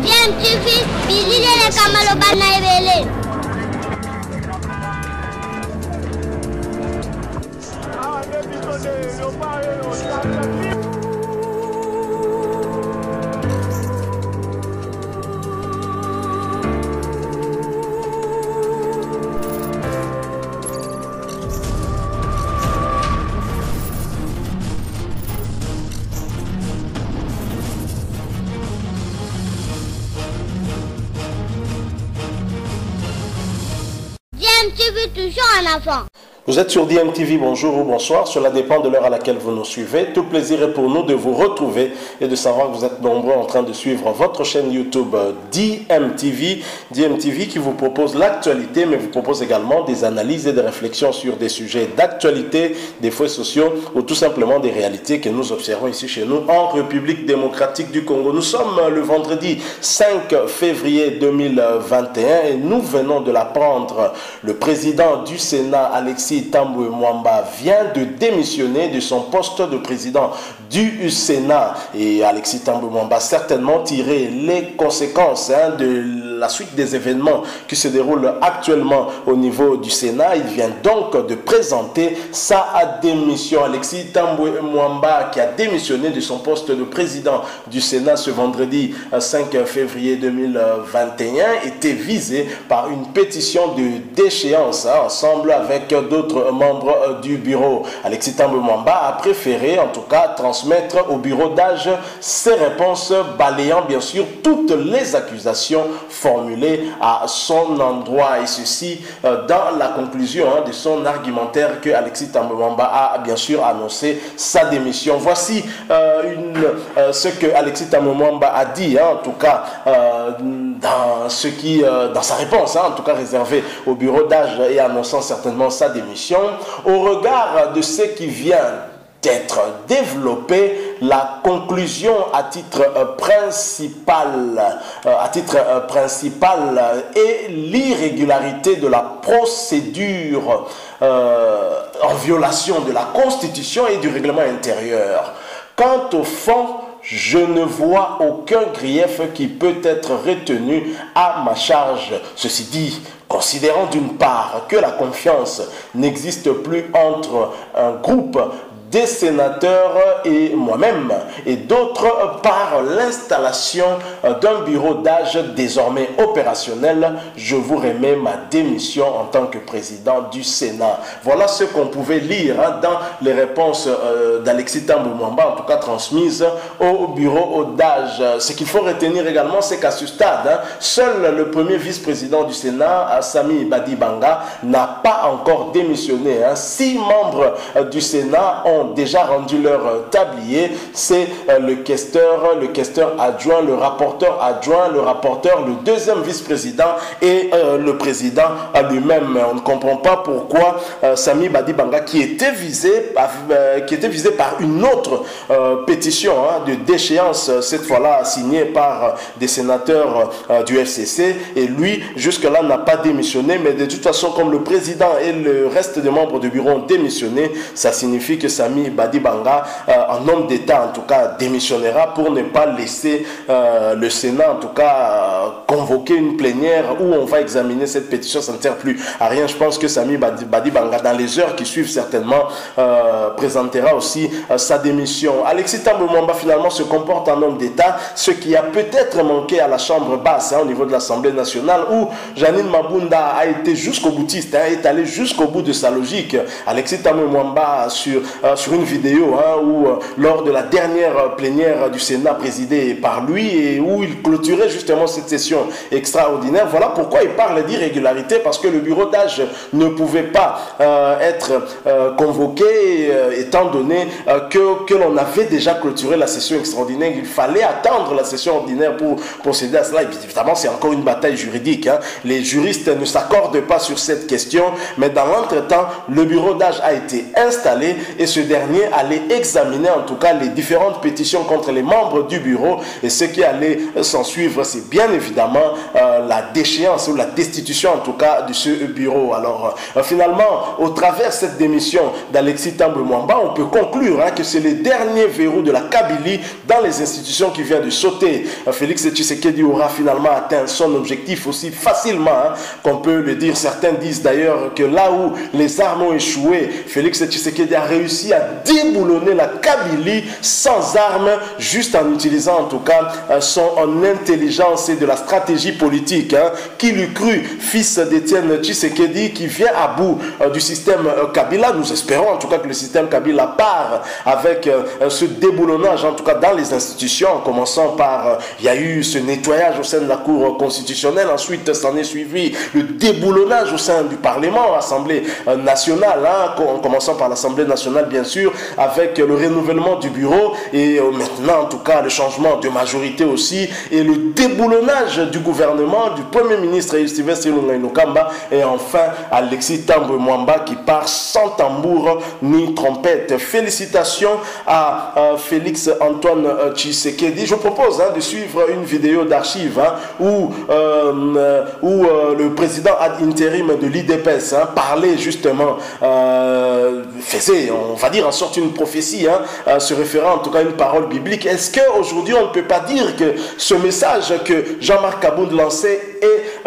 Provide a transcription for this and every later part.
DMTV, bilile kamalo bana ebele. DMTV toujours en avant. Vous êtes sur DMTV, bonjour ou bonsoir, cela dépend de l'heure à laquelle vous nous suivez. Tout plaisir est pour nous de vous retrouver et de savoir que vous êtes nombreux en train de suivre votre chaîne YouTube DMTV. DMTV qui vous propose l'actualité, mais vous propose également des analyses et des réflexions sur des sujets d'actualité, des faits sociaux ou tout simplement des réalités que nous observons ici chez nous en République démocratique du Congo. Nous sommes le vendredi 5 février 2021 et nous venons de l'apprendre. Le président du Sénat, Alexis Thambwe Mwamba, vient de démissionner de son poste de président du Sénat. Et Alexis Thambwe Mwamba a certainement tiré les conséquences de la suite des événements qui se déroulent actuellement au niveau du Sénat. Il vient donc de présenter sa démission. Alexis Thambwe Mwamba, qui a démissionné de son poste de président du Sénat ce vendredi 5 février 2021, était visé par une pétition de déchéance ensemble avec d'autres membres du bureau. Alexis Thambwe Mwamba a préféré en tout cas transmettre au bureau d'âge ses réponses, balayant bien sûr toutes les accusations formulées à son endroit, et ceci dans la conclusion de son argumentaire que Alexis Thambwe Mwamba a bien sûr annoncé sa démission. Voici ce que Alexis Thambwe Mwamba a dit en tout cas dans sa réponse en tout cas réservée au bureau d'âge et annonçant certainement sa démission. Au regard de ce qui vient d'être développé, la conclusion à titre principal est l'irrégularité de la procédure en violation de la Constitution et du règlement intérieur. Quant au fond, je ne vois aucun grief qui peut être retenu à ma charge. Ceci dit, considérant d'une part que la confiance n'existe plus entre un groupe des sénateurs et moi-même, et d'autre part l'installation d'un bureau d'âge désormais opérationnel, je vous remets ma démission en tant que président du Sénat. Voilà ce qu'on pouvait lire dans les réponses d'Alexis Thambwe Mwamba, en tout cas transmises au bureau d'âge. Ce qu'il faut retenir également, c'est qu'à ce stade, seul le premier vice-président du Sénat, Sami Badibanga, n'a pas encore démissionné. 6 membres du Sénat ont déjà rendu leur tablier. C'est le questeur adjoint, le rapporteur adjoint, le rapporteur, le deuxième vice-président et le président lui-même. On ne comprend pas pourquoi Sami Badibanga, qui était visé par une autre pétition de déchéance, cette fois-là signée par des sénateurs du FCC, et lui jusque-là n'a pas démissionné, mais de toute façon comme le président et le reste des membres du bureau ont démissionné, ça signifie que Sami Badibanga, en homme d'État en tout cas, démissionnera pour ne pas laisser le Sénat en tout cas convoquer une plénière où on va examiner cette pétition. Ça ne sert plus à rien. Je pense que Sami Badibanga, dans les heures qui suivent certainement, présentera aussi sa démission. Alexis Thambwe Mwamba finalement se comporte en homme d'État, ce qui a peut-être manqué à la Chambre basse au niveau de l'Assemblée nationale, où Janine Mabunda a été jusqu'au boutiste, est allé jusqu'au bout de sa logique. Alexis Thambwe Mwamba sur une vidéo où lors de la dernière plénière du Sénat présidée par lui et où il clôturait justement cette session extraordinaire. Voilà pourquoi il parle d'irrégularité, parce que le bureau d'âge ne pouvait pas être convoqué étant donné que l'on avait déjà clôturé la session extraordinaire. Il fallait attendre la session ordinaire pour procéder à cela. Et évidemment, c'est encore une bataille juridique. Les juristes ne s'accordent pas sur cette question, mais dans l'entretemps, le bureau d'âge a été installé et se dernier allait examiner en tout cas les différentes pétitions contre les membres du bureau, et ce qui allait s'en suivre, c'est bien évidemment la déchéance ou la destitution en tout cas de ce bureau. Alors finalement, au travers de cette démission d'Alexis Thambwe Mwamba, on peut conclure que c'est le dernier verrou de la Kabylie dans les institutions qui vient de sauter. Félix Tshisekedi aura finalement atteint son objectif aussi facilement qu'on peut le dire. Certains disent d'ailleurs que là où les armes ont échoué, Félix Tshisekedi a réussi à déboulonner la Kabylie sans armes, juste en utilisant en tout cas son intelligence et de la stratégie politique. Qui l'eût cru, fils d'Étienne Tshisekedi, qui vient à bout du système Kabila. Nous espérons en tout cas que le système Kabila part avec ce déboulonnage, en tout cas dans les institutions, en commençant par, il y a eu ce nettoyage au sein de la Cour constitutionnelle, ensuite s'en est suivi le déboulonnage au sein du Parlement, Assemblée nationale, en commençant par l'Assemblée nationale bien sûr, avec le renouvellement du bureau, et maintenant en tout cas le changement de majorité aussi, et le déboulonnage du gouvernement, du Premier ministre Sylvestre Ilunga Ilokamba, et enfin Alexis Thambwe Mwamba qui part sans tambour ni trompette. Félicitations à Félix Antoine Tshisekedi. Je vous propose de suivre une vidéo d'archives où le président ad intérim de l'IDPS parlait justement, faisait, on va dire en sorte une prophétie, se référant en tout cas à une parole biblique. Est-ce qu'aujourd'hui on ne peut pas dire que ce message que Jean-Marc Kabound lançait est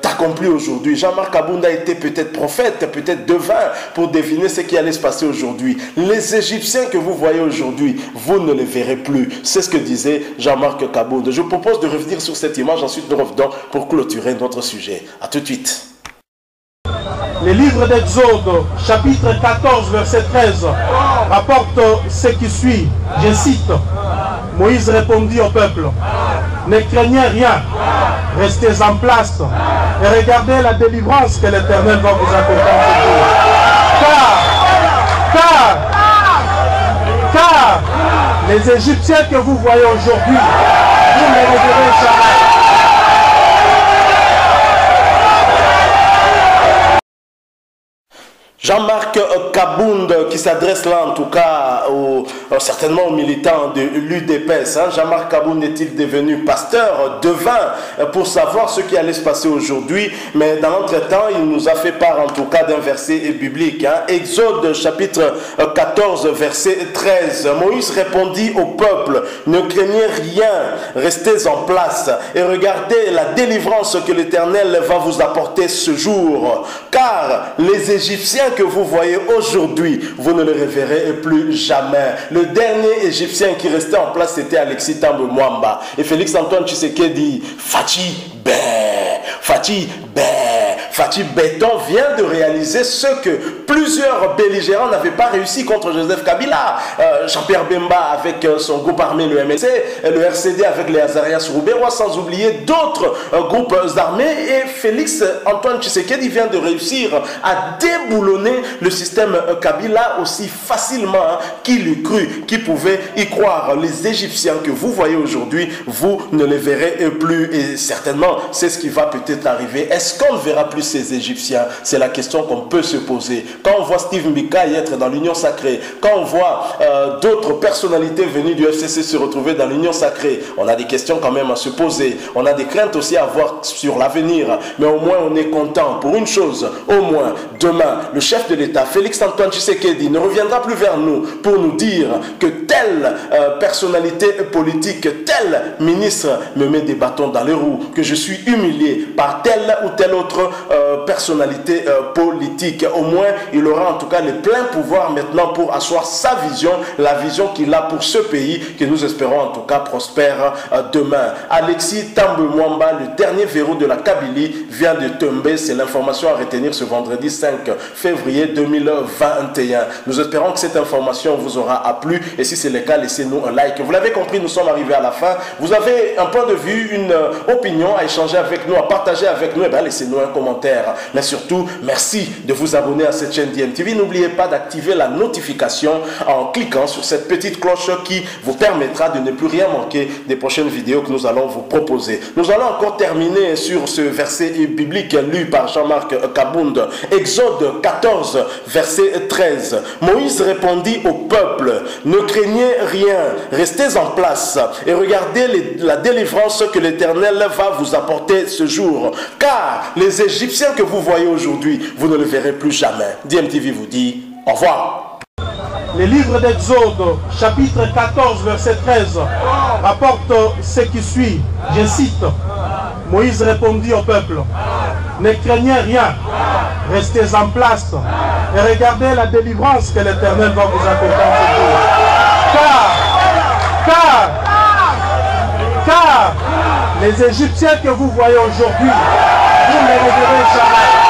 accompli aujourd'hui? Jean-Marc Kabound a été peut-être prophète, peut-être devin pour deviner ce qui allait se passer aujourd'hui. Les Égyptiens que vous voyez aujourd'hui, vous ne les verrez plus. C'est ce que disait Jean-Marc Kabound. Je vous propose de revenir sur cette image, ensuite nous revenons pour clôturer notre sujet. A tout de suite. Le livre d'Exode, chapitre 14, verset 13, rapporte ce qui suit. Je cite, Moïse répondit au peuple, ne craignez rien, restez en place et regardez la délivrance que l'Éternel va vous accorder. Car les Égyptiens que vous voyez aujourd'hui, vous ne les verrez jamais. Jean-Marc Kabound qui s'adresse là en tout cas certainement aux militants de l'UDPS. Jean-Marc Kabound est-il devenu pasteur, devin pour savoir ce qui allait se passer aujourd'hui? Mais dans l'entretemps, il nous a fait part en tout cas d'un verset biblique. Exode chapitre 14 verset 13. Moïse répondit au peuple, ne craignez rien, restez en place et regardez la délivrance que l'Éternel va vous apporter ce jour. Car les Égyptiens que vous voyez aujourd'hui, vous ne les reverrez plus jamais. Le dernier Égyptien qui restait en place, c'était Alexis Thambwe Mwamba. Et Félix Antoine Tshisekedi, Fachi Béton vient de réaliser ce que plusieurs belligérants n'avaient pas réussi contre Joseph Kabila. Jean-Pierre Bemba avec son groupe armé, le MLC, le RCD avec les Azarias Rouberois, sans oublier d'autres groupes armés. Et Félix Antoine Tshisekedi vient de réussir à déboulonner le système Kabila aussi facilement qu'il eût cru, qui pouvait y croire. Les Égyptiens que vous voyez aujourd'hui, vous ne les verrez plus. Et certainement, c'est ce qui va peut-être arriver. Est-ce qu'on ne verra plus ces Égyptiens? C'est la question qu'on peut se poser. Quand on voit Steve Mbika y être dans l'Union sacrée, quand on voit d'autres personnalités venues du FCC se retrouver dans l'Union sacrée, on a des questions quand même à se poser. On a des craintes aussi à avoir sur l'avenir. Mais au moins, on est content pour une chose. Au moins, demain, le chef de l'État, Félix Antoine Tshisekedi, ne reviendra plus vers nous pour nous dire que telle personnalité politique, tel ministre me met des bâtons dans les roues, que je suis humilié par telle ou telle autre personnalité politique. Au moins, il aura en tout cas les pleins pouvoirs maintenant pour asseoir sa vision, la vision qu'il a pour ce pays, que nous espérons en tout cas prospère demain. Alexis Thambwe Mwamba, le dernier verrou de la Kabylie, vient de tomber. C'est l'information à retenir ce vendredi 5 février 2021. Nous espérons que cette information vous aura plu, et si c'est le cas, laissez-nous un like. Vous l'avez compris, nous sommes arrivés à la fin. Vous avez un point de vue, une opinion à échanger avec nous, à partager avec nous, et bien laissez-nous un commentaire commentaires. Mais surtout, merci de vous abonner à cette chaîne DMTV. N'oubliez pas d'activer la notification en cliquant sur cette petite cloche qui vous permettra de ne plus rien manquer des prochaines vidéos que nous allons vous proposer. Nous allons encore terminer sur ce verset biblique lu par Jean-Marc Kabound. Exode 14, verset 13. Moïse répondit au peuple, ne craignez rien, restez en place et regardez la délivrance que l'Éternel va vous apporter ce jour. Car les Égyptiens que vous voyez aujourd'hui, vous ne le verrez plus jamais. DMTV vous dit au revoir. Le livre d'Exode, chapitre 14, verset 13, rapporte ce qui suit. Je cite, Moïse répondit au peuple, ne craignez rien, restez en place et regardez la délivrance que l'Éternel va vous apporter ce jour. Car les Égyptiens que vous voyez aujourd'hui, vous ne les verrez jamais.